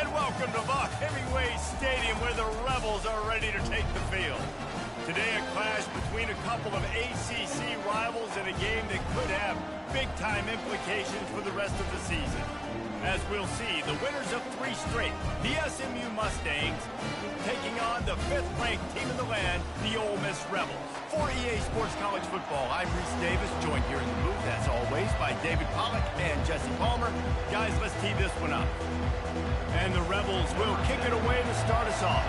And welcome to the Hemingway Stadium where the Rebels are ready to take the field. Today a clash between a couple of ACC rivals in a game that could have big-time implications for the rest of the season. As we'll see, the winners of 3 straight, the SMU Mustangs, taking on the 5th-ranked team in the land, the Ole Miss Rebels. For EA Sports College Football, I'm Reese Davis, joined here in the booth, as always, by David Pollack and Jesse Palmer. Guys, let's tee this one up. And the Rebels will kick it away to start us off.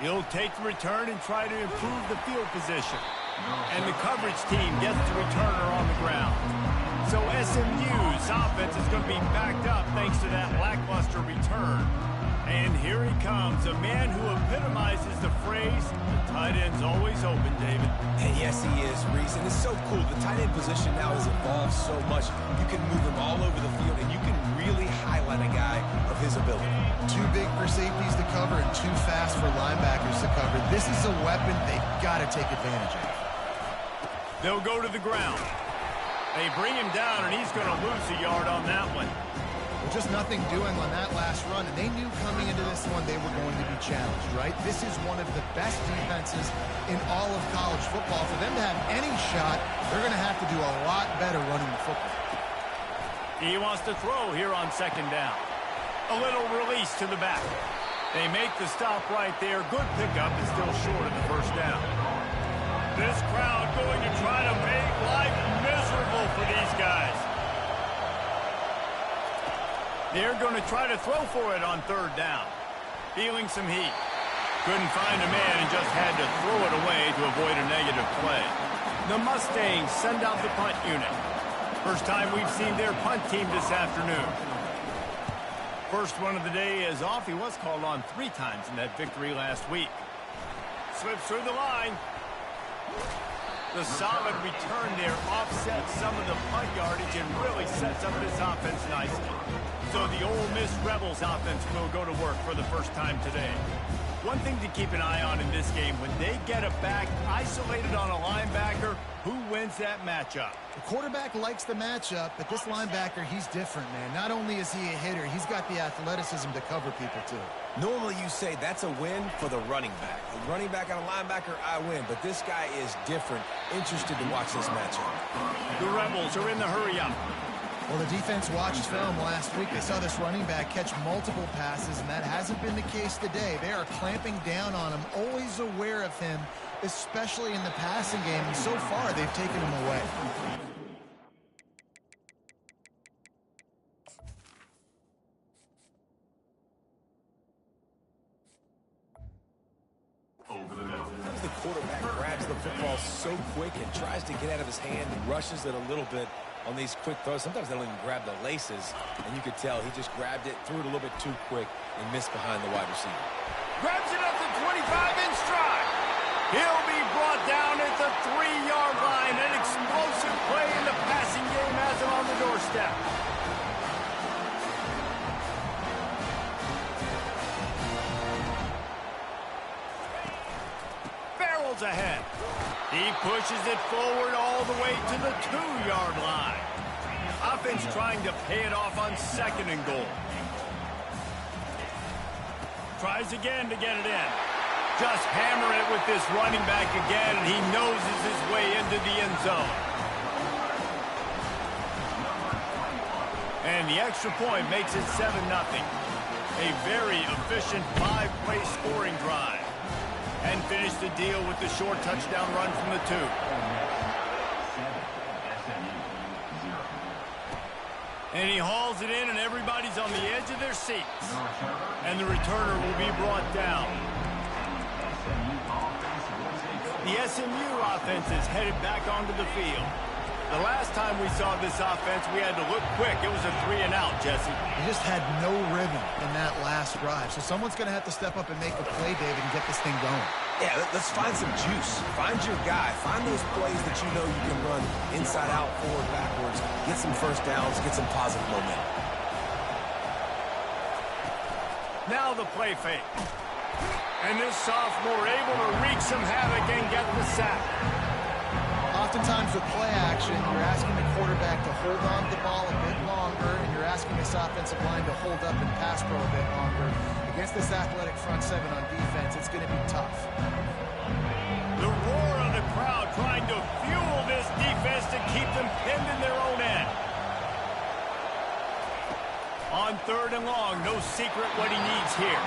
He'll take the return and try to improve the field position. And the coverage team gets the returner on the ground. So SMU's offense is going to be backed up thanks to that lackluster return. And here he comes, a man who epitomizes the phrase, the tight end's always open, David. And yes, he is, Reese. And it's so cool. The tight end position now has evolved so much. You can move him all over the field, and you can really highlight a guy of his ability. Too big for safeties to cover and too fast for linebackers to cover. This is a weapon they've got to take advantage of. They'll go to the ground. They bring him down, and he's going to lose a yard on that one. Well, just nothing doing on that last run, and they knew coming into this one they were going to be challenged, right? This is one of the best defenses in all of college football. For them to have any shot, they're going to have to do a lot better running the football. He wants to throw here on 2nd down. A little release to the back. They make the stop right there. Good pickup, and still short of the 1st down. This crowd going to try to make life miserable for these guys. They're going to try to throw for it on 3rd down. Feeling some heat. Couldn't find a man and just had to throw it away to avoid a negative play. The Mustangs send out the punt unit. First time we've seen their punt team this afternoon. First one of the day is off. He was called on 3 times in that victory last week. Slips through the line. The solid return there offsets some of the punt yardage and really sets up this offense nicely. So the Ole Miss Rebels offense will go to work for the first time today. One thing to keep an eye on in this game, when they get a back isolated on a linebacker, who wins that matchup? The quarterback likes the matchup, but this linebacker, he's different, man. Not only is he a hitter, he's got the athleticism to cover people, too. Normally you say that's a win for the running back. A running back on a linebacker, I win. But this guy is different. Interested to watch this matchup. The Rebels are in the hurry-up. Well, the defense watched film last week. They saw this running back catch multiple passes, and that hasn't been the case today. They are clamping down on him, always aware of him, especially in the passing game. And so far, they've taken him away. The quarterback grabs the football so quick and tries to get out of his hand and rushes it a little bit on these quick throws. Sometimes they don't even grab the laces, and you could tell he just grabbed it, threw it a little bit too quick, and missed behind the wide receiver. Grabs it up to 25 in stride. He'll be brought down at the 3-yard line. An explosive play in the passing game has him on the doorstep. Barrels ahead. He pushes it forward all the way to the 2-yard line. Offense trying to pay it off on 2nd and goal. Tries again to get it in. Just hammer it with this running back again, and he noses his way into the end zone. And the extra point makes it 7-0. A very efficient 5-play scoring drive. And finish the deal with the short touchdown run from the 2. And he hauls it in, and everybody's on the edge of their seats. And the returner will be brought down. The SMU offense is headed back onto the field. The last time we saw this offense, we had to look quick. It was a 3-and-out, Jesse. They just had no rhythm in that last drive. So someone's going to have to step up and make a play, David, and get this thing going. Yeah, let's find some juice. Find your guy. Find those plays that you know you can run inside out, forward, backwards. Get some first downs. Get some positive momentum. Now the play fake. And this sophomore able to wreak some havoc and get the sack. Oftentimes with play action, you're asking the quarterback to hold on to the ball a bit longer, and you're asking this offensive line to hold up and pass pro a bit longer. Against this athletic front seven on defense, it's going to be tough. The roar of the crowd trying to fuel this defense to keep them pinned in their own end. On 3rd and long, no secret what he needs here.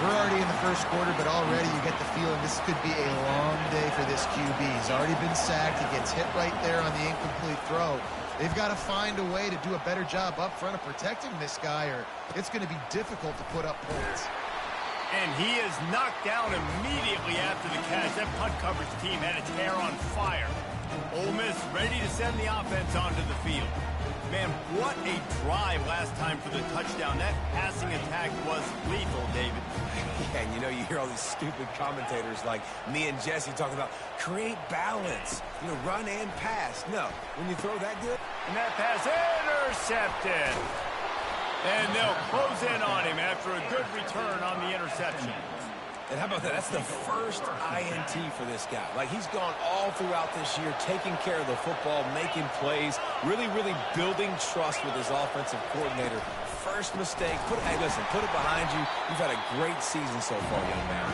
We're already in the first quarter, but already you get the feeling this could be a long day for this QB. He's already been sacked. He gets hit right there on the incomplete throw. They've got to find a way to do a better job up front of protecting this guy, or it's going to be difficult to put up points. And he is knocked down immediately after the catch. That punt coverage team had its hair on fire. Ole Miss ready to send the offense onto the field. Man, what a drive last time for the touchdown. That passing attack was lethal, David. Yeah, and you know, you hear all these stupid commentators like me and Jesse talking about create balance, you know, run and pass. No, when you throw that good. And that pass intercepted. And they'll close in on him after a good return on the interception. And how about that? That's the first INT for this guy. Like, he's gone all throughout this year, taking care of the football, making plays, really building trust with his offensive coordinator. First mistake. Hey, listen, put it behind you. You've had a great season so far, young man.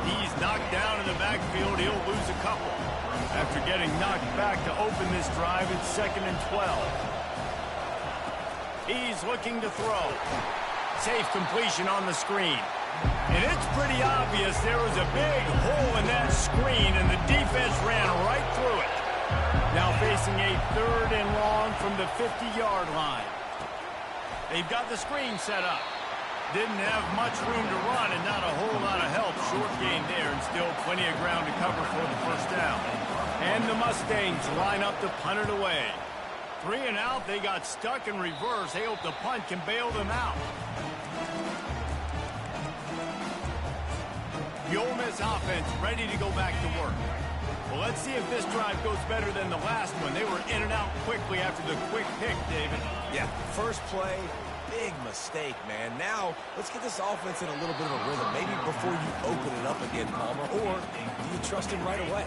He's knocked down in the backfield. He'll lose a couple. After getting knocked back to open this drive, it's 2nd and 12. He's looking to throw. Safe completion on the screen. And it's pretty obvious there was a big hole in that screen, and the defense ran right through it. Now facing a 3rd and long from the 50-yard line. They've got the screen set up. Didn't have much room to run and not a whole lot of help. Short gain there and still plenty of ground to cover for the first down. And the Mustangs line up to punt it away. 3 and out, they got stuck in reverse. They hope the punt can bail them out. The Ole Miss offense ready to go back to work. Well, let's see if this drive goes better than the last one. They were in and out quickly after the quick pick, David. Yeah, first play, big mistake, man. Now, let's get this offense in a little bit of a rhythm. Maybe before you open it up again, Palmer, or do you trust him right away?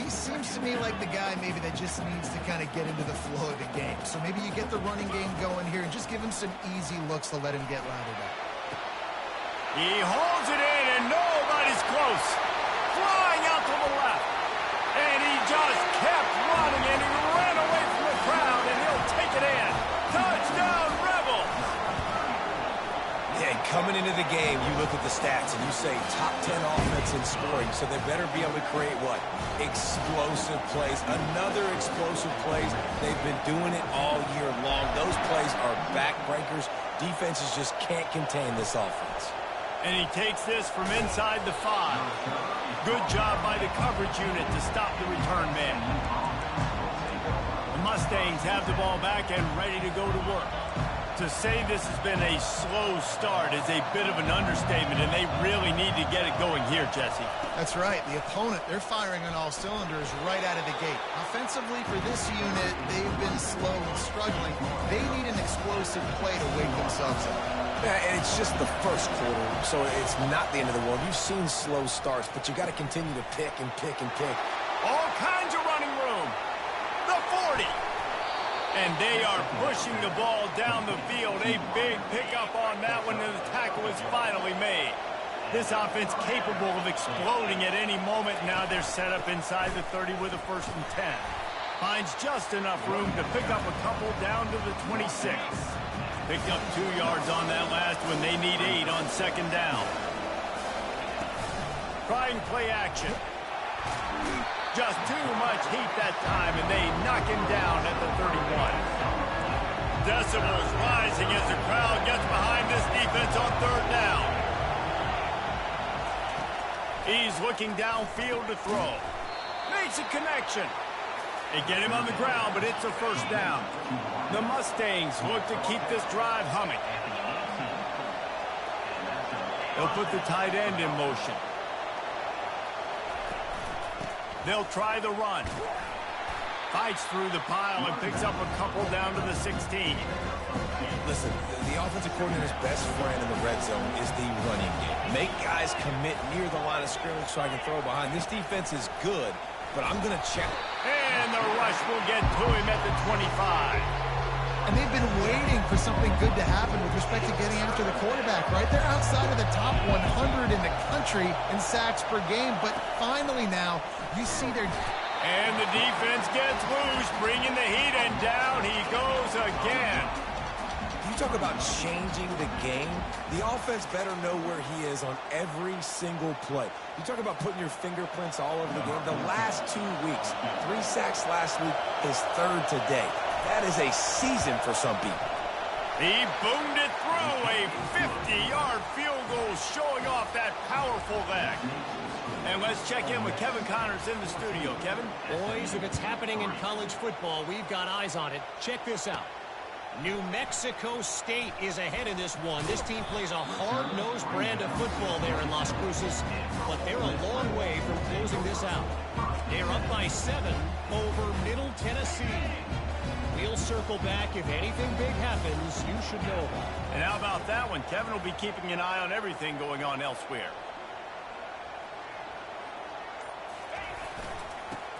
He seems to me like the guy maybe that just needs to kind of get into the flow of the game. So maybe you get the running game going here and just give him some easy looks to let him get routed up. He holds it in, and nobody's close. Flying out to the left. And he just kept running, and he ran away from the crowd, and he'll take it in. Touchdown, Rebels! Yeah, coming into the game, you look at the stats, and you say top 10 offense in scoring, so they better be able to create what? Explosive plays. Another explosive plays. They've been doing it all year long. Those plays are backbreakers. Defenses just can't contain this offense. And he takes this from inside the 5. Good job by the coverage unit to stop the return man. The Mustangs have the ball back and ready to go to work. To say this has been a slow start is a bit of an understatement, and they really need to get it going here, Jesse. That's right. The opponent, they're firing on all cylinders right out of the gate. Offensively, for this unit, they've been slow and struggling. They need an explosive play to wake themselves up. Yeah, and it's just the first quarter, so it's not the end of the world. You've seen slow starts, but you got to continue to pick and pick and pick. All kinds of running room. The 40. And they are pushing the ball down the field. A big pickup on that one, and the tackle is finally made. This offense capable of exploding at any moment. Now they're set up inside the 30 with a 1st and 10. Finds just enough room to pick up a couple down to the 26. Picked up 2 yards on that last one. They need 8 on 2nd down. Trying play action. Just too much heat that time, and they knock him down at the 31. Decibels rising as the crowd gets behind this defense on 3rd down. He's looking downfield to throw. Makes a connection. They get him on the ground, but it's a 1st down. The Mustangs look to keep this drive humming. They'll put the tight end in motion. They'll try the run. Fights through the pile and picks up a couple down to the 16. Listen, the offensive coordinator's best friend in the red zone is the running game. Make guys commit near the line of scrimmage so I can throw behind. This defense is good but I'm going to check. And the rush will get to him at the 25. And they've been waiting for something good to happen with respect to getting after the quarterback, right? They're outside of the top 100 in the country in sacks per game, but finally now you see their... And the defense gets loose, bringing the heat, and down he goes again. You talk about changing the game. The offense better know where he is on every single play. You talk about putting your fingerprints all over the game. The last 2 weeks, 3 sacks last week, his 3rd today. That is a season for some people. He boomed it through a 50-yard field goal, showing off that powerful leg. And let's check in with Kevin Connors in the studio. Kevin? Boys, if it's happening in college football, we've got eyes on it. Check this out. New Mexico State is ahead in this one. This team plays a hard-nosed brand of football there in Las Cruces, but they're a long way from closing this out. They're up by 7 over Middle Tennessee. We'll circle back. If anything big happens, you should know about it. And how about that one? Kevin will be keeping an eye on everything going on elsewhere.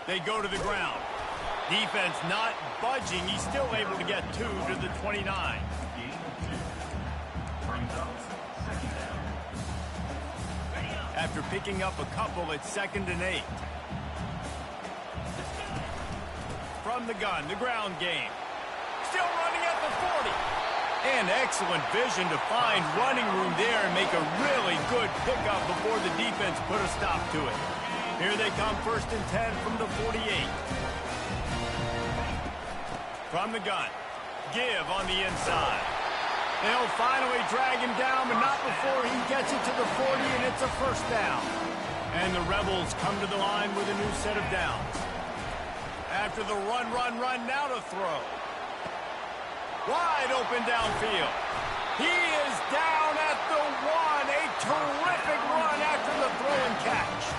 They go to the ground. Defense not budging. He's still able to get 2 to the 29. After picking up a couple, it's 2nd and 8. From the gun, the ground game. Still running at the 40. And excellent vision to find running room there and make a really good pickup before the defense put a stop to it. Here they come, 1st and 10 from the 48. From the gun, give on the inside. They'll finally drag him down, but not before he gets it to the 40, and it's a 1st down. And the Rebels come to the line with a new set of downs. After the run, now to throw. Wide open downfield. He is down at the 1. A terrific run after the throw and catch.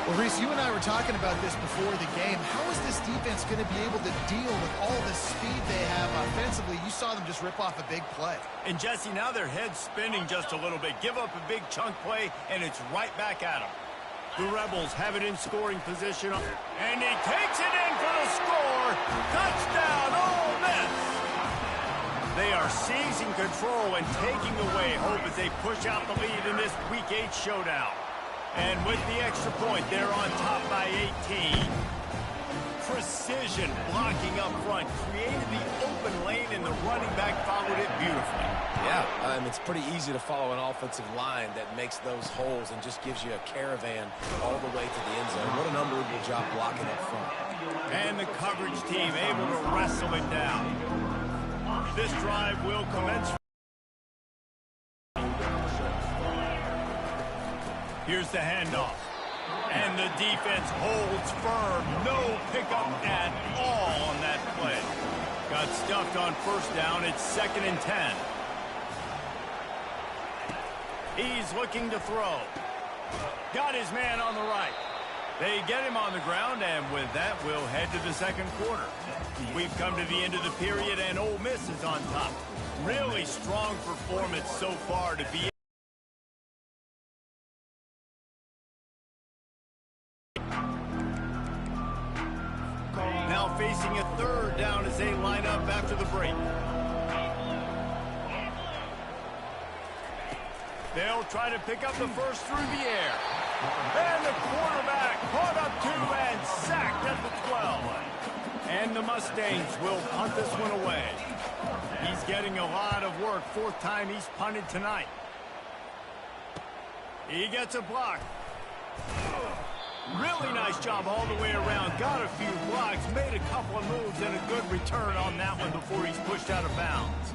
Well, Reese, you and I were talking about this before the game. How is this defense going to be able to deal with all the speed they have offensively? You saw them just rip off a big play. And, Jesse, now their head's spinning just a little bit. Give up a big chunk play, and it's right back at them. The Rebels have it in scoring position. And he takes it in for the score. Touchdown, Ole Miss. They are seizing control and taking away hope as they push out the lead in this Week 8 showdown. And with the extra point, they're on top by 18. Precision blocking up front created the open lane, and the running back followed it beautifully. Yeah, it's pretty easy to follow an offensive line that makes those holes and just gives you a caravan all the way to the end zone. What an unbelievable job blocking up front. And the coverage team able to wrestle it down. This drive will commence. Here's the handoff. And the defense holds firm. No pickup at all on that play. Got stuffed on 1st down. It's 2nd and 10. He's looking to throw. Got his man on the right. They get him on the ground, and with that, we'll head to the 2nd quarter. We've come to the end of the period, and Ole Miss is on top. Really strong performance so far to be. Now facing a 3rd down as they line up after the break. They'll try to pick up the 1st through the air. And the quarterback caught up 2 and sacked at the 12. And the Mustangs will punt this one away. He's getting a lot of work. 4th time he's punted tonight. He gets a block. Really nice job all the way around. Got a few blocks, made a couple of moves, and a good return on that one before he's pushed out of bounds.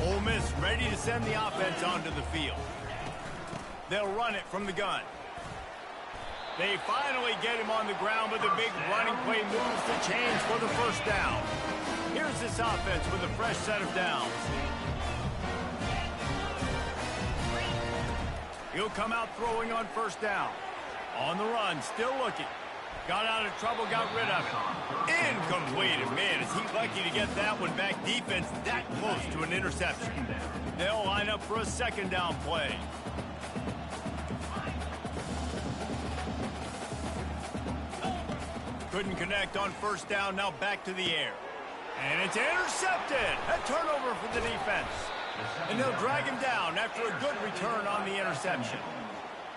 Ole Miss ready to send the offense onto the field. They'll run it from the gun. They finally get him on the ground with a big running play, moves the chains for the 1st down. Here's this offense with a fresh set of downs. He'll come out throwing on 1st down. On the run, still looking. Got out of trouble, got rid of it. Incomplete. Man, is he lucky to get that one back. Defense that close to an interception. They'll line up for a 2nd down play. Couldn't connect on first down, now back to the air. And it's intercepted. A turnover for the defense. And they'll drag him down after a good return on the interception.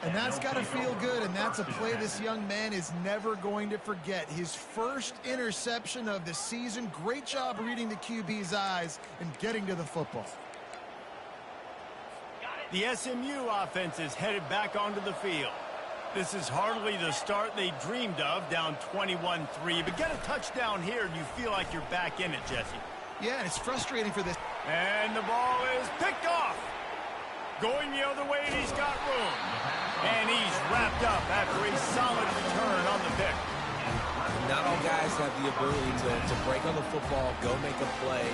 And that's got to feel good, and that's a play this young man is never going to forget. His first interception of the season. Great job reading the QB's eyes and getting to the football. The SMU offense is headed back onto the field. This is hardly the start they dreamed of, down 21-3. But get a touchdown here, and you feel like you're back in it, Jesse. Yeah, and it's frustrating for this. And the ball is picked off. Going the other way, and he's got room. And he's wrapped up after a solid return on the pick. Not all guys have the ability to break on the football, go make a play,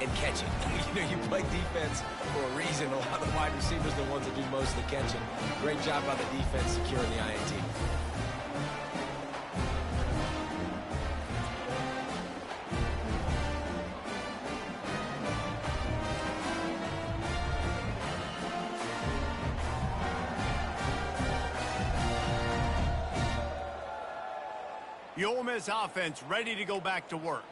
and catch it. You know, you play defense for a reason. A lot of the wide receivers are the ones that do most of the catching. Great job by the defense securing the INT. The Ole Miss offense ready to go back to work.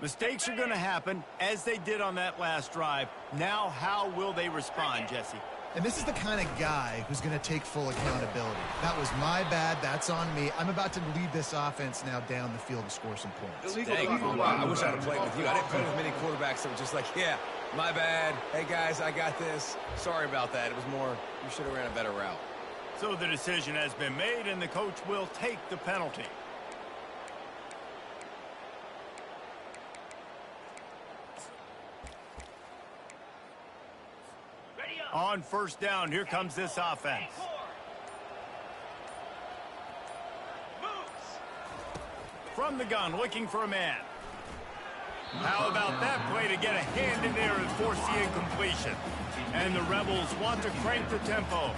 Mistakes are going to happen, as they did on that last drive. Now, how will they respond, Jesse? And this is the kind of guy who's going to take full accountability. That was my bad. That's on me. I'm about to lead this offense now down the field to score some points. I wish I'd have played with you. I didn't play with many quarterbacks that were just like, yeah, my bad. Hey, guys, I got this. Sorry about that. It was more, you should have ran a better route. So the decision has been made, and the coach will take the penalty. On first down, here comes this offense. From the gun, looking for a man. How about that play to get a hand in there and force the incompletion? And the Rebels want to crank the tempo.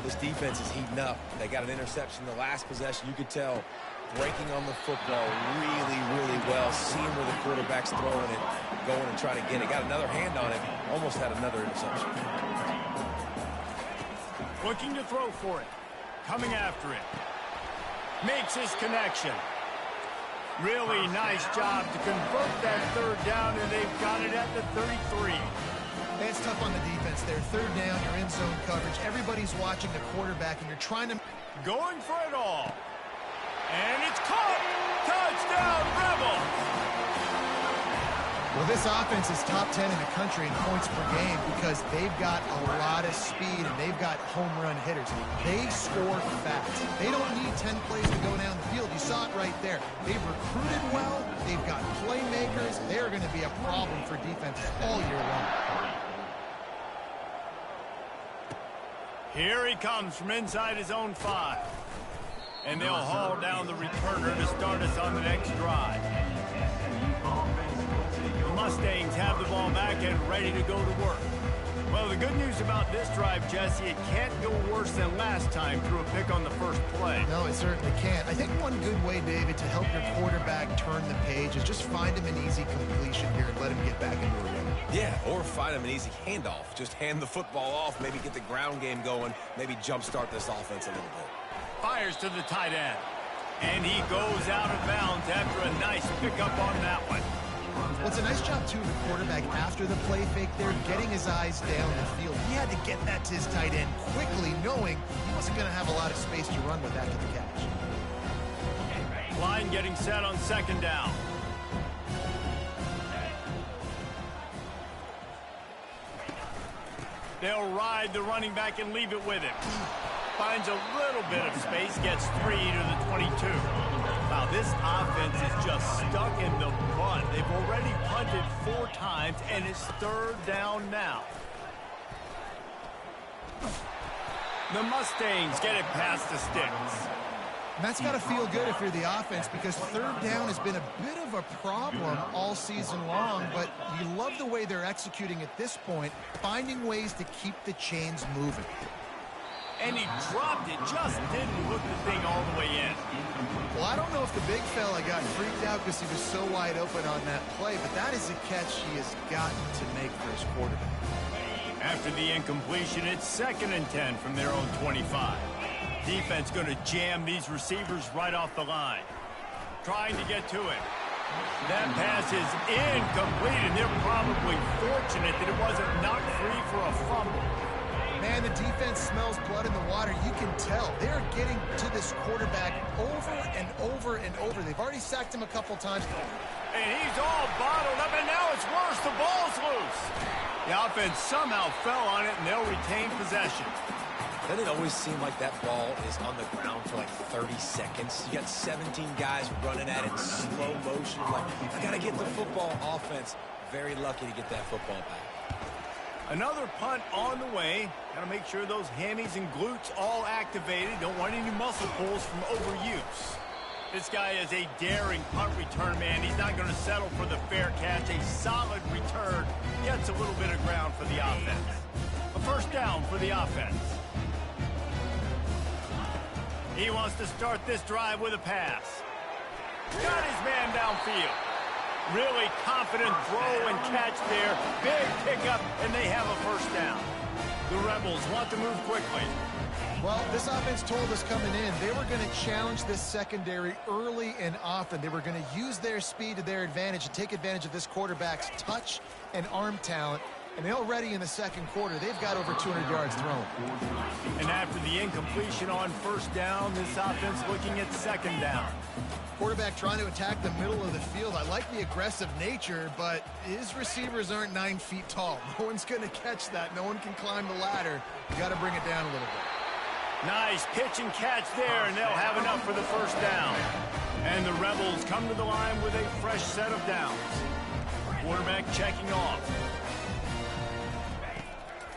This defense is heating up. They got an interception the last possession. You could tell breaking on the football really, really well. Seeing where the quarterback's throwing it, going and trying to get it. Got another hand on it. Almost had another interception. Looking to throw for it. Coming after it. Makes his connection. Really nice job to convert that third down, and they've got it at the 33. Hey, it's tough on the defense there. Third down, you're in zone coverage. Everybody's watching the quarterback, and you're trying to... Going for it all. And it's caught. Touchdown, Rebels. Well, this offense is top 10 in the country in points per game because they've got a lot of speed and they've got home run hitters. They score fast. They don't need 10 plays to go down the field. You saw it right there. They've recruited well. They've got playmakers. They're going to be a problem for defenses all year long. Here he comes from inside his own 5. And they'll haul down the returner to start us on the next drive. Mustangs have the ball back and ready to go to work. Well, the good news about this drive, Jesse, it can't go worse than last time through a pick on the first play. No, it certainly can't. I think one good way, David, to help your quarterback turn the page is just find him an easy completion here and let him get back into a rhythm. Yeah, or find him an easy handoff. Just hand the football off, maybe get the ground game going, maybe jumpstart this offense a little bit. Fires to the tight end. And he goes out of bounds after a nice pickup on that one. Well, it's a nice job, too, of the quarterback after the play fake there, getting his eyes down the field. He had to get that to his tight end quickly, knowing he wasn't going to have a lot of space to run with after the catch. Line getting set on second down. They'll ride the running back and leave it with him. Finds a little bit of space, gets 3 to the 22. Wow, this offense is just stuck in the mud. They've already punted 4 times, and it's third down now. The Mustangs get it past the sticks. And that's got to feel good if you're the offense because third down has been a bit of a problem all season long, but you love the way they're executing at this point, finding ways to keep the chains moving. And he dropped it, just didn't hook the thing all the way in. Well, I don't know if the big fella got freaked out because he was so wide open on that play, but that is a catch he has gotten to make for his quarterback. After the incompletion, it's 2nd and 10 from their own 25. Defense going to jam these receivers right off the line. trying to get to it. That pass is incomplete, and they're probably fortunate that it wasn't knocked free for a fumble. Man, the defense smells blood in the water. You can tell. They're getting to this quarterback over and over and over. They've already sacked him a couple times. And he's all bottled up, and now it's worse. The ball's loose. The offense somehow fell on it, and they'll retain possession. Doesn't it always seem like that ball is on the ground for like 30 seconds? You got 17 guys running at it in slow motion. Like, I got to get the football. Offense, very lucky to get that football back. Another punt on the way. Got to make sure those hammies and glutes all activated. Don't want any muscle pulls from overuse. This guy is a daring punt return man. He's not going to settle for the fair catch. A solid return gets a little bit of ground for the offense. A first down for the offense. He wants to start this drive with a pass. Got his man downfield. Really confident throw and catch there. Big pickup, and they have a first down. The Rebels want to move quickly. Well, this offense told us coming in they were going to challenge this secondary early and often. They were going to use their speed to their advantage and take advantage of this quarterback's touch and arm talent. And already in the second quarter, they've got over 200 yards thrown. And after the incompletion on first down, this offense looking at second down. Quarterback trying to attack the middle of the field. I like the aggressive nature, but his receivers aren't 9 feet tall. No one's going to catch that. No one can climb the ladder. You got to bring it down a little bit. Nice pitch and catch there, and they'll have enough for the first down. And the Rebels come to the line with a fresh set of downs. Quarterback checking off.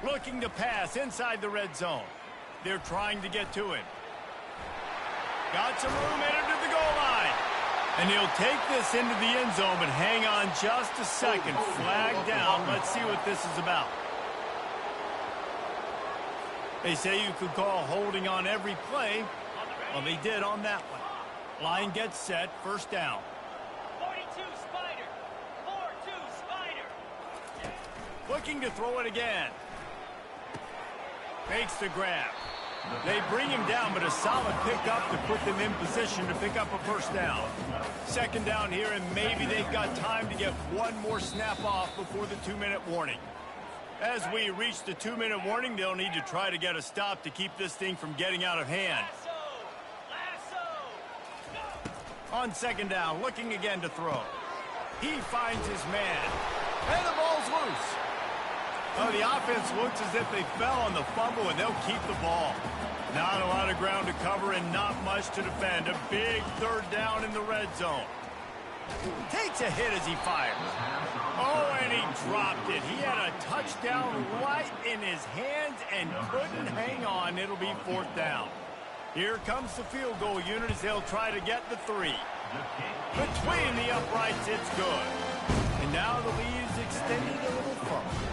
Looking to pass inside the red zone. They're trying to get to it. Got some room headed to the goal line. And he'll take this into the end zone, but hang on just a second. Flag down. Let's see what this is about. They say you could call holding on every play. Well, they did on that one. Line gets set. First down. 42 Spider. 4-2 Spider. Looking to throw it again. Makes the grab. They bring him down, but a solid pickup to put them in position to pick up a first down. Second down here, and maybe they've got time to get one more snap off before the 2-minute warning. As we reach the 2-minute warning, they'll need to try to get a stop to keep this thing from getting out of hand. On second down, looking again to throw. He finds his man. And the ball's loose. Oh, the offense looks as if they fell on the fumble, and they'll keep the ball. Not a lot of ground to cover and not much to defend. A big third down in the red zone. Takes a hit as he fires. Oh, and he dropped it. He had a touchdown right in his hands and couldn't hang on. It'll be fourth down. Here comes the field goal unit as they'll try to get the 3. Between the uprights, it's good. And now the lead is extended a little further.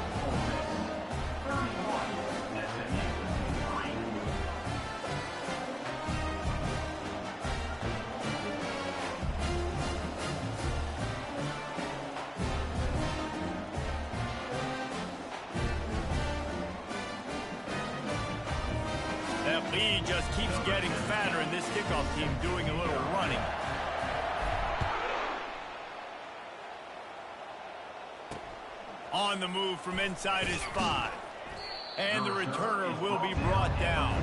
That lead just keeps getting fatter, and this kickoff team doing a little running. On the move from inside his 5. And the returner will be brought down.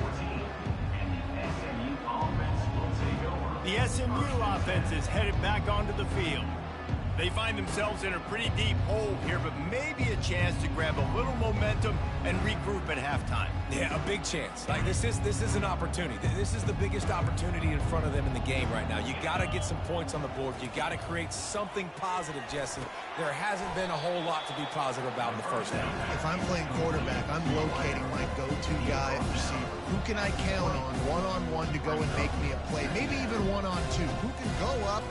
The SMU offense is headed back onto the field. They find themselves in a pretty deep hole here, but maybe a chance to grab a little momentum and regroup at halftime. Yeah, a big chance. Like this is an opportunity. This is the biggest opportunity in front of them in the game right now. You got to get some points on the board. You got to create something positive, Jesse. There hasn't been a whole lot to be positive about in the first half. If I'm playing quarterback, I'm locating my go-to guy at receiver. Who can I count on one-on-one to go and make me a play? Maybe even one-on-two. Who can go up,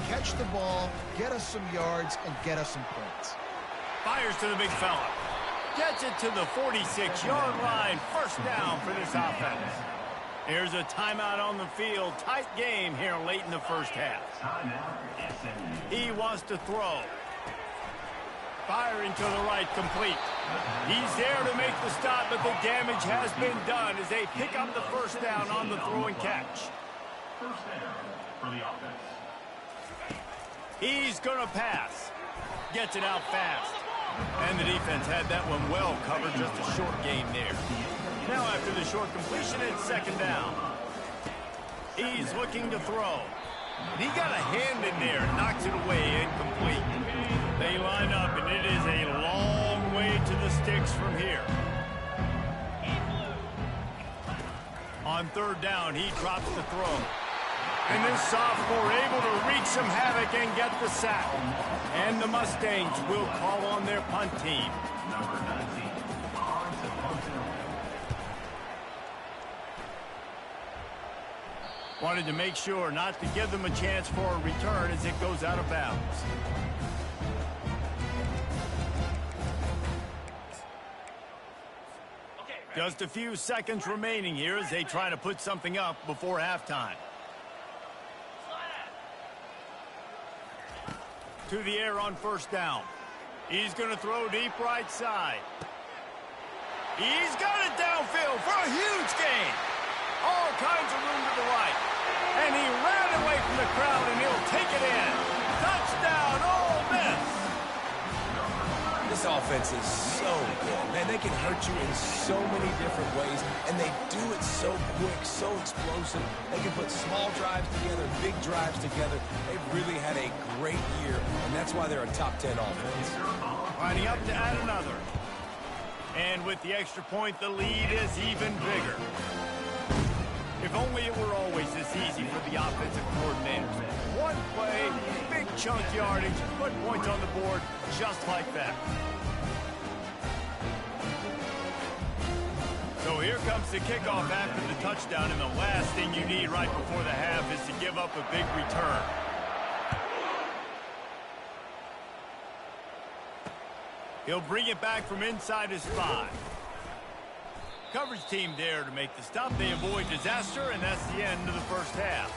catch the ball, get us some yards, and get us some points? Fires to the big fella. Gets it to the 46-yard line. First down for this offense. Here's a timeout on the field. Tight game here late in the first half. He wants to throw. Firing to the right, complete. He's there to make the stop, but the damage has been done as they pick up the first down on the throw and catch. First down for the offense. He's going to pass. Gets it out fast. And the defense had that one well covered, just a short gain there. Now after the short completion, it's second down. He's looking to throw. He got a hand in there, knocks it away, incomplete. They line up, and it is a long way to the sticks from here. On third down, he drops the throw. And this sophomore able to wreak some havoc and get the sack. And the Mustangs will call on their punt team. Wanted to make sure not to give them a chance for a return as it goes out of bounds. Just a few seconds remaining here as they try to put something up before halftime. To the air on first down. He's going to throw deep right side. He's got it downfield for a huge gain. All kinds of room to the right. And he ran away from the crowd, and he'll take it in. Touchdown, Ole Miss. This offense is so good. Man, they can hurt you in so many different ways, and they do it so quick, so explosive. They can put small drives together, big drives together. They've really had a great year, and that's why they're a top 10 offense. Lining up to add another. And with the extra point, the lead is even bigger. If only it were always this easy for the offensive coordinators. One play, big chunk yardage, put points on the board just like that. So here comes the kickoff after the touchdown, and the last thing you need right before the half is to give up a big return. He'll bring it back from inside his 5. Coverage team there to make the stop. They avoid disaster, and that's the end of the first half.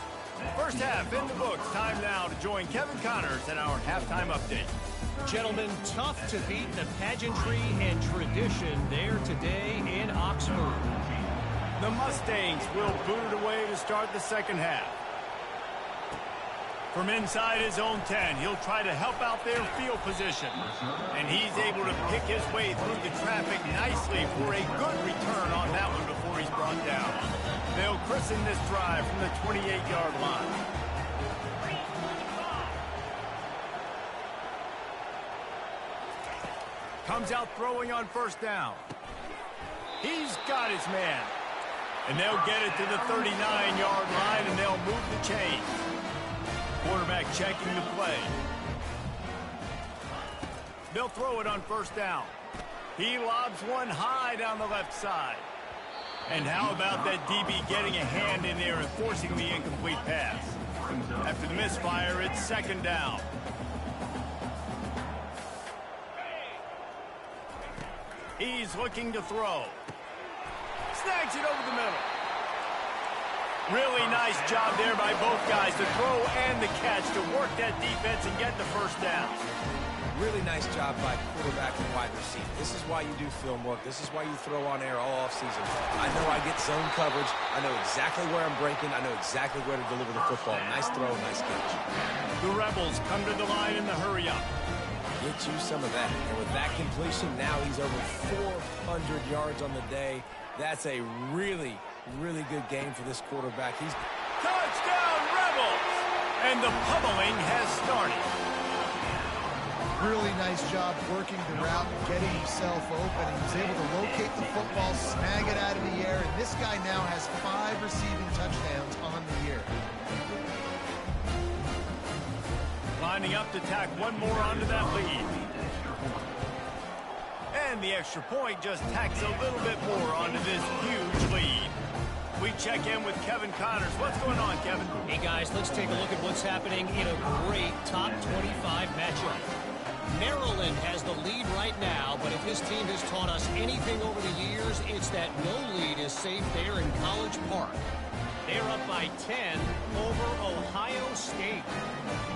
First half in the books. Time now to join Kevin Connors in our halftime update. Gentlemen, tough to beat the pageantry and tradition there today in Oxford. The Mustangs will boot it away to start the second half. From inside his own 10, he'll try to help out their field position. And he's able to pick his way through the traffic nicely for a good return on that one before he's brought down. They'll christen this drive from the 28-yard line. Comes out throwing on first down. He's got his man. And they'll get it to the 39-yard line, and they'll move the chains. Quarterback checking the play. They'll throw it on first down. He lobs one high down the left side. And how about that DB getting a hand in there and forcing the incomplete pass? After the misfire, it's second down. He's looking to throw. Snags it over the middle. Really nice job there by both guys to throw and the catch to work that defense and get the first down. Really nice job by quarterback and wide receiver. This is why you do film work. This is why you throw on air all offseason. I know I get zone coverage. I know exactly where I'm breaking. I know exactly where to deliver the football. Nice throw, nice catch. The Rebels come to the line in the hurry up. Get you some of that. And with that completion, now he's over 400 yards on the day. That's a really good game for this quarterback. He's touchdown Rebels! And the pummeling has started. Really nice job working the route, getting himself open. He was able to locate the football, snag it out of the air, and this guy now has 5 receiving touchdowns on the year. Lining up to tack one more onto that lead. And the extra point just tacks a little bit more onto this huge lead. We check in with Kevin Connors. What's going on, Kevin? Hey, guys, let's take a look at what's happening in a great top 25 matchup. Maryland has the lead right now, but if his team has taught us anything over the years, it's that no lead is safe there in College Park. They're up by 10 over Ohio State.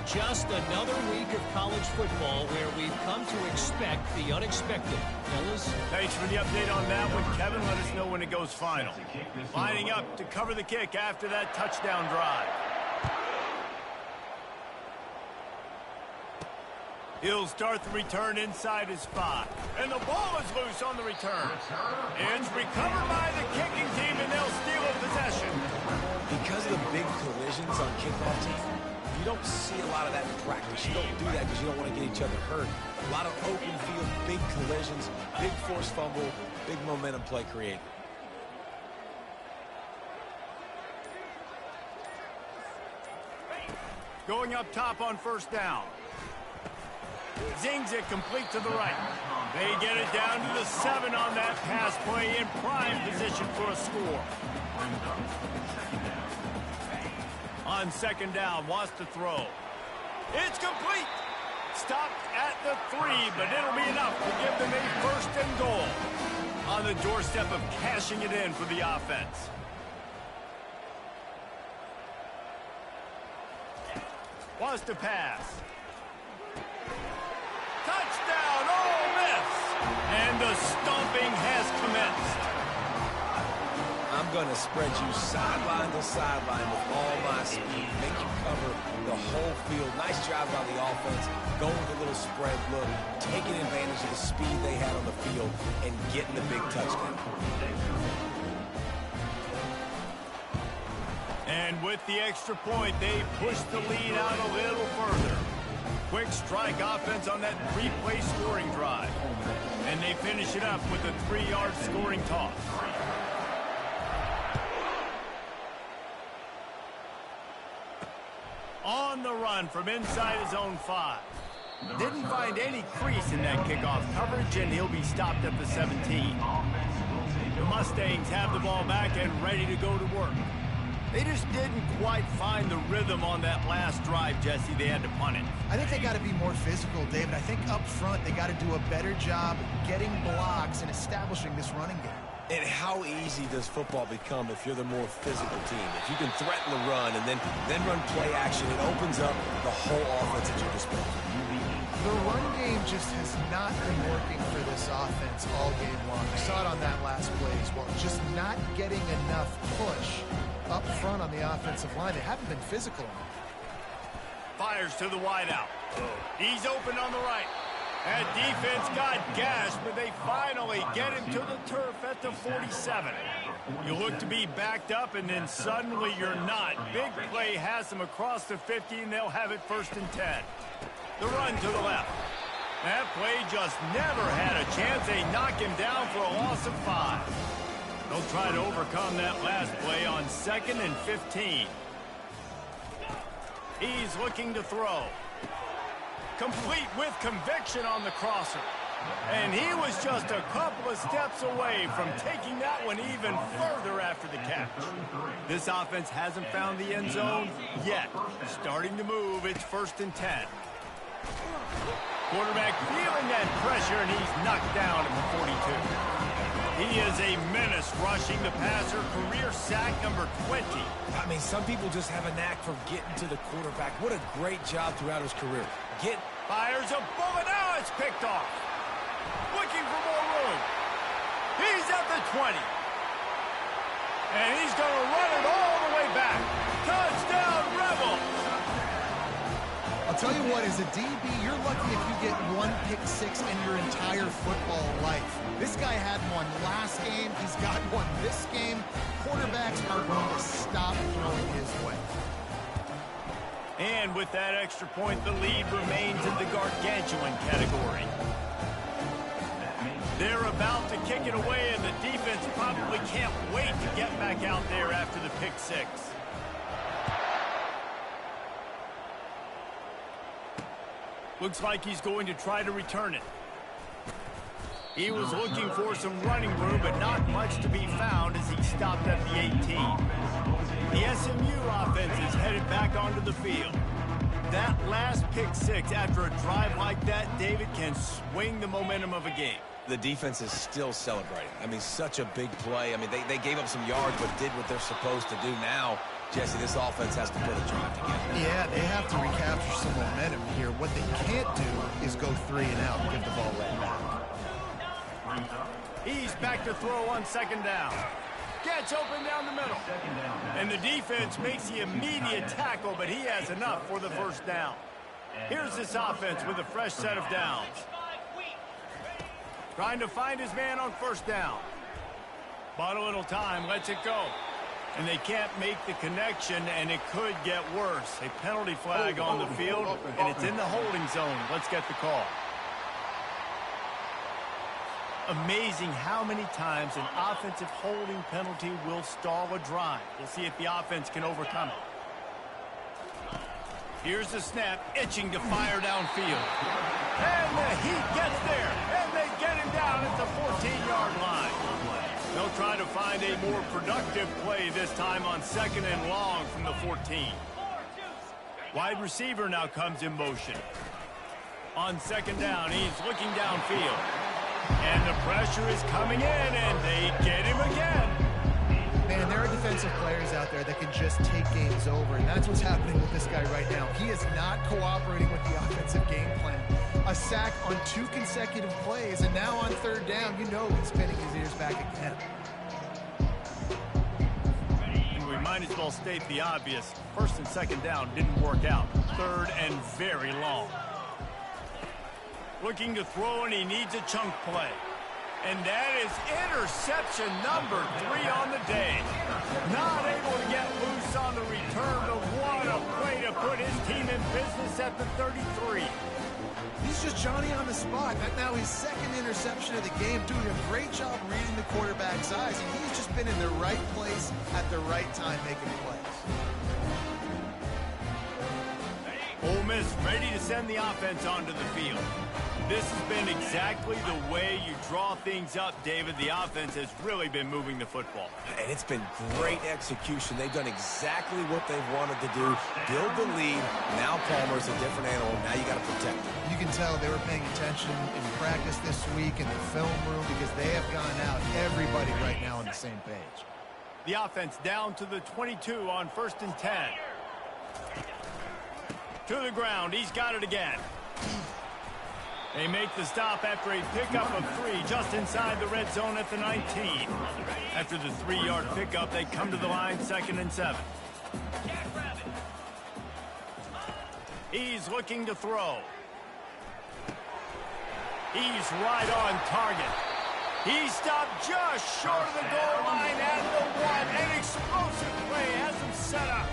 Just another week of college football where we've come to expect the unexpected. Fellas? Thanks for the update on that one, Kevin. Let us know when it goes final. Lining up to cover the kick after that touchdown drive. He'll start the return inside his 5. And the ball is loose on the return. It's recovered by the kicking team, and they'll steal a possession. Because of the big collisions on kickoff team, you don't see a lot of that in practice. You don't do that because you don't want to get each other hurt. A lot of open field, big collisions, big forced fumble, big momentum play created. Going up top on first down. Zings it complete to the right. They get it down to the 7 on that pass play in prime position for a score. On second down, wants to throw. It's complete. Stopped at the 3, but it'll be enough to give them a first and goal. On the doorstep of cashing it in for the offense. Wants to pass. Touchdown, Ole Miss! And the stomping has commenced. I'm going to spread you sideline to sideline with all my speed, make you cover the whole field. Nice job by the offense, going with a little spread look, taking advantage of the speed they had on the field, and getting the big touchdown. And with the extra point, they push the lead out a little further. Quick strike offense on that 3-play scoring drive. And they finish it up with a 3-yard scoring toss. On the run from inside his own 5. Didn't find any crease in that kickoff coverage, and he'll be stopped at the 17. The Mustangs have the ball back and ready to go to work. They just didn't quite find the rhythm on that last drive, Jesse. They had to punt it. I think they got to be more physical, David. I think up front they got to do a better job getting blocks and establishing this running game. And how easy does football become if you're the more physical team? If you can threaten the run and then run play action, it opens up the whole offense at your disposal. The run game just has not been working for this offense all game long. We saw it on that last play as well. Just not getting enough push up front on the offensive line. They haven't been physical enough. Fires to the wideout. He's open on the right. That defense got gashed, but they finally get him to the turf at the 47. You look to be backed up, and then suddenly you're not. Big play has them across the 50, and they'll have it 1st and 10. The run to the left. That play just never had a chance. They knock him down for a loss of 5. They'll try to overcome that last play on 2nd and 15. He's looking to throw. Complete with conviction on the crosser. And he was just a couple of steps away from taking that one even further after the catch. This offense hasn't found the end zone yet. Starting to move, it's 1st and 10. Quarterback feeling that pressure, and he's knocked down at the 42. He is a menace rushing the passer, career sack number 20. I mean, some people just have a knack for getting to the quarterback. What a great job throughout his career. Fires a bullet. Now it's picked off. Looking for more room. He's at the 20. And he's going to run it all the way back. Touchdown, Rebels. I'll tell you what, as a DB, you're lucky if you get 1 pick 6 in your entire football life. This guy had one last game. He's got one this game. Quarterbacks are going to stop throwing his way. And with that extra point, the lead remains in the gargantuan category. They're about to kick it away, and the defense probably can't wait to get back out there after the pick 6. Looks like he's going to try to return it. He was looking for some running room, but not much to be found as he stopped at the 18. The SMU offense is headed back onto the field. That last pick 6 after a drive like that, David, can swing the momentum of a game. The defense is still celebrating. I mean, such a big play. I mean, they gave up some yards, but did what they're supposed to do. Now, Jesse, this offense has to put a drive together. Yeah, they have to recapture some momentum here. What they can't do is go 3 and out and give the ball right back. He's back to throw on 2nd down. Gets open down the middle. And the defense makes the immediate tackle, but he has enough for the 1st down. Here's this offense with a fresh set of downs. Trying to find his man on first down. Bought a little time, lets it go. And they can't make the connection, and it could get worse. A penalty flag on the field, and it's in the holding zone. Let's get the call. Amazing how many times an offensive holding penalty will stall a drive. We'll see if the offense can overcome it. Here's the snap, itching to fire downfield. And the Heat gets there, and they get him down at the 14-yard line. They'll try to find a more productive play this time on 2nd and long from the 14. Wide receiver now comes in motion. On 2nd down, he's looking downfield. And the pressure is coming in, and they get him again. Man, there are defensive players out there that can just take games over, and that's what's happening with this guy right now. He is not cooperating with the offensive game plan. A sack on 2 consecutive plays, and now on 3rd down, you know he's pinning his ears back again. And we might as well state the obvious. 1st and 2nd down didn't work out. 3rd and very long. Looking to throw, and he needs a chunk play. And that is interception number 3 on the day. Not able to get loose on the return, but what a play to put his team in business at the 33. He's just Johnny on the spot. That now his 2nd interception of the game, doing a great job reading the quarterback's eyes, and he's just been in the right place at the right time making plays. Ole Miss ready to send the offense onto the field. This has been exactly the way you draw things up, David. The offense has really been moving the football. And it's been great execution. They've done exactly what they've wanted to do. Build the lead. Now Palmer's a different animal. Now you got to protect him. You can tell they were paying attention in practice this week in the film room because they have gone out, everybody right now on the same page. The offense down to the 22 on 1st and 10. To the ground. He's got it again. They make the stop after a pickup of 3 just inside the red zone at the 19. After the 3-yard pickup, they come to the line 2nd and 7. He's looking to throw. He's right on target. He stopped just short of the goal line at the 1. An explosive play has him set up.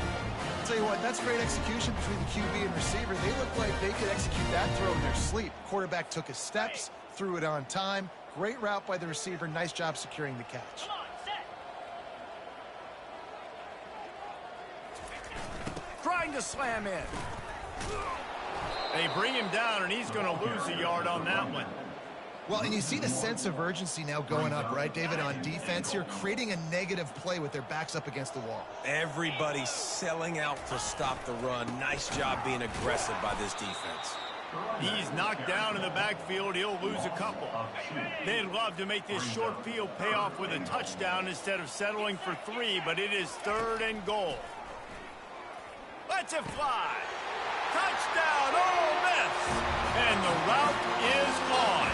I'll tell you what, that's great execution between the QB and receiver. They look like they could execute that throw in their sleep. Quarterback took his steps, threw it on time. Great route by the receiver. Nice job securing the catch. Trying to slam in. They bring him down, and he's going to lose a yard on that one. Well, and you see the sense of urgency now going up, right, David, on defense here, creating a negative play with their backs up against the wall. Everybody's selling out to stop the run. Nice job being aggressive by this defense. He's knocked down in the backfield. He'll lose a couple. They'd love to make this short field pay off with a touchdown instead of settling for 3, but it is 3rd and goal. Lets it fly. Touchdown, Ole Miss. And the route is on.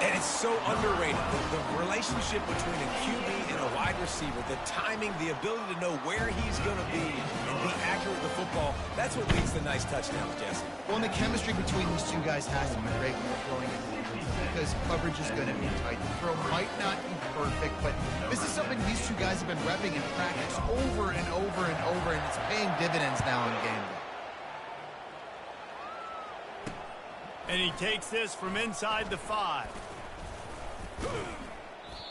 And it's so underrated. The relationship between a QB and a wide receiver, the timing, the ability to know where he's going to be and be accurate with the football, that's what leads to nice touchdowns, Jesse. Well, and the chemistry between these two guys has to be great when they're throwing it because coverage is going to be tight. The throw might not be perfect, but this is something these two guys have been repping in practice over and over and over, and it's paying dividends now in game day. And he takes this from inside the 5.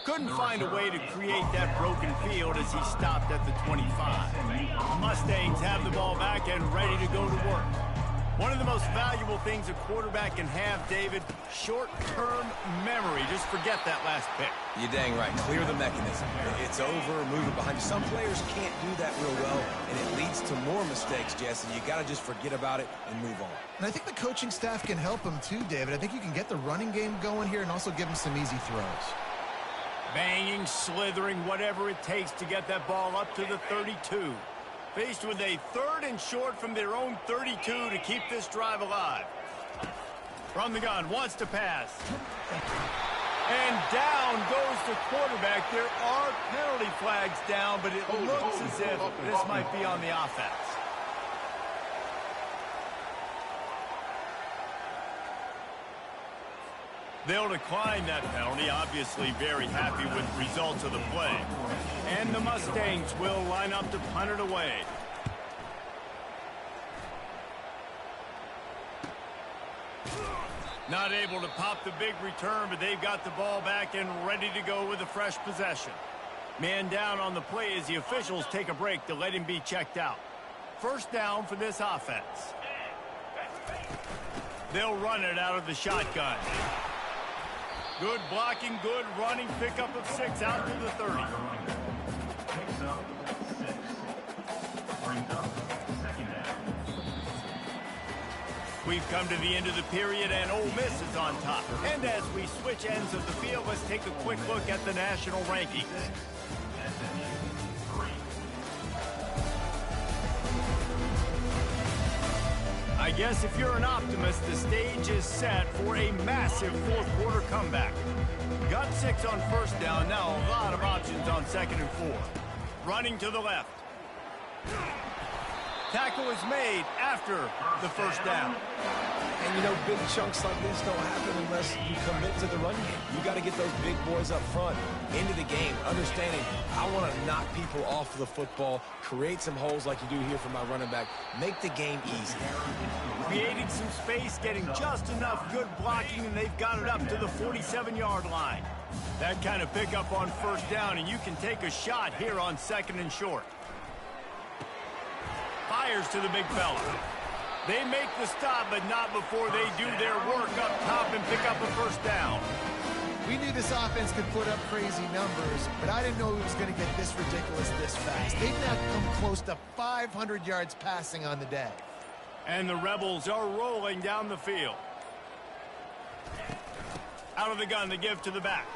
Couldn't find a way to create that broken field as he stopped at the 25. Mustangs have the ball back and ready to go to work. One of the most valuable things a quarterback can have, David, short-term memory. Just forget that last pick. You're dang right. Clear the mechanism. It's over, move it behind you. Some players can't do that real well, and it leads to more mistakes, Jesse. You got to just forget about it and move on. And I think the coaching staff can help him too, David. I think you can get the running game going here and also give him some easy throws. Banging, slithering, whatever it takes to get that ball up to the 32. Faced with a 3rd and short from their own 32 to keep this drive alive. From the gun, wants to pass. And down goes the quarterback. There are penalty flags down, but it looks as if this might be on the offense. They'll decline that penalty, obviously very happy with the results of the play. And the Mustangs will line up to punt it away. Not able to pop the big return, but they've got the ball back and ready to go with a fresh possession. Man down on the play as the officials take a break to let him be checked out. First down for this offense. They'll run it out of the shotgun. Good blocking, good running, pickup of 6 out to the 30. We've come to the end of the period, and Ole Miss is on top. And as we switch ends of the field, let's take a quick look at the national rankings. I guess if you're an optimist, the stage is set for a massive fourth-quarter comeback. Got 6 on first down, now a lot of options on 2nd and 4. Running to the left. Tackle is made after the first down. And, you know, big chunks like this don't happen unless you commit to the run game. You got to get those big boys up front into the game, understanding I want to knock people off the football, create some holes like you do here for my running back, make the game easy. Creating some space, getting just enough good blocking, and they've got it up to the 47-yard line. That kind of pickup on first down, and you can take a shot here on 2nd and short. Fires to the big fella. They make the stop, but not before they do their work up top and pick up a first down. We knew this offense could put up crazy numbers, but I didn't know it was going to get this ridiculous this fast. They've now come close to 500 yards passing on the day. And the Rebels are rolling down the field. Out of the gun, they give to the back.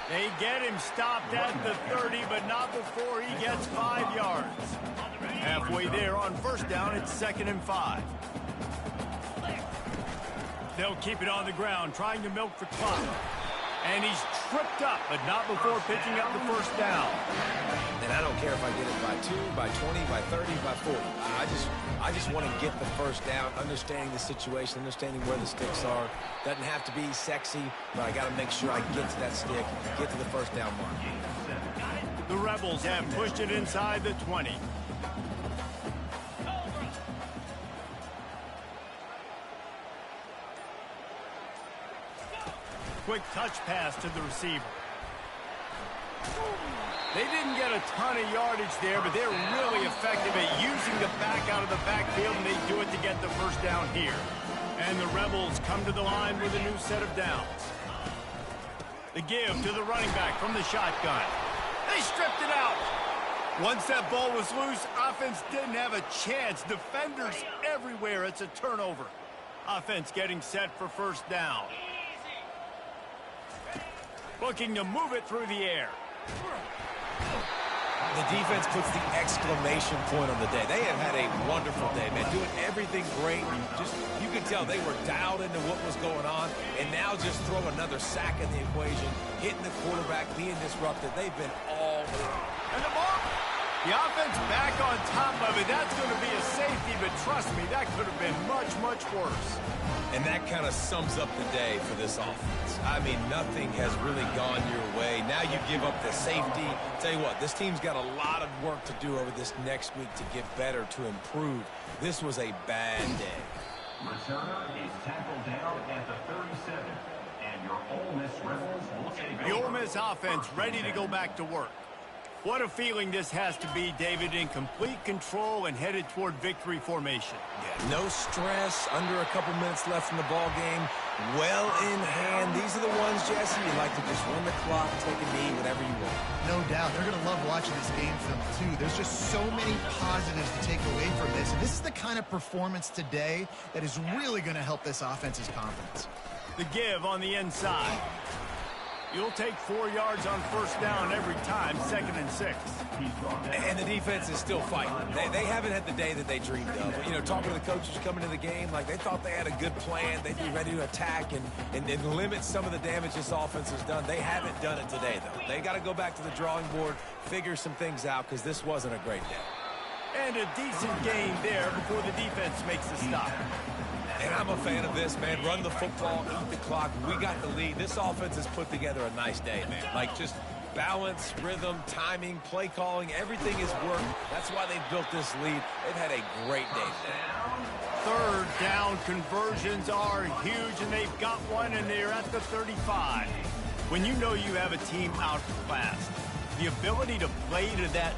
They get him stopped at the 30, but not before he gets 5 yards. Halfway there on first down, it's 2nd and 5. They'll keep it on the ground, trying to milk the clock. And he's tripped up, but not before picking up the first down. And I don't care if I get it by 2, by 20, by 30, by 40. I just want to get the first down, understanding the situation, understanding where the sticks are. Doesn't have to be sexy, but I got to make sure I get to that stick, get to the first down mark. The Rebels have pushed it inside the 20. Quick touch pass to the receiver. They didn't get a ton of yardage there, but they're really effective at using the back out of the backfield, and they do it to get the first down here. And the Rebels come to the line with a new set of downs. The give to the running back from the shotgun. They stripped it out. Once that ball was loose, offense didn't have a chance. Defenders everywhere. It's a turnover. Offense getting set for first down. Looking to move it through the air. The defense puts the exclamation point on the day. They have had a wonderful day, man. Doing everything great. You could tell they were dialed into what was going on. And now just throw another sack in the equation. Hitting the quarterback, being disrupted. They've been all over. And the ball. The offense back on top of it. That's going to be a safety, but trust me, that could have been much, much worse. And that kind of sums up the day for this offense. I mean, nothing has really gone your way. Now you give up the safety. Tell you what, this team's got a lot of work to do over this next week to get better, to improve. This was a bad day. Returner is tackled down at the 37. And your Ole Miss Rebels will take The over. Ole Miss offense ready to go back to work. What a feeling this has to be, David, in complete control and headed toward victory formation. Yeah, no stress, under a couple minutes left in the ball game, well in hand. These are the ones, Jesse, you like to just run the clock, take a knee, whatever you want. No doubt. They're going to love watching this game film, too. There's just so many positives to take away from this. And this is the kind of performance today that is really going to help this offense's confidence. The give on the inside. You'll take 4 yards on first down every time, 2nd and 6. And the defense is still fighting. They haven't had the day that they dreamed of. You know, talking to the coaches coming to the game, like they thought they had a good plan. They'd be ready to attack and limit some of the damage this offense has done. They haven't done it today, though. They got to go back to the drawing board, figure some things out, because this wasn't a great day. And a decent gain there before the defense makes the stop. And I'm a fan of this, man. Run the football, eat the clock. We got the lead. This offense has put together a nice day, man. Like, just balance, rhythm, timing, play calling, everything has worked. That's why they've built this lead. They've had a great day today. Third down conversions are huge, and they've got one, and they're at the 35. When you know you have a team outclassed, the ability to play to that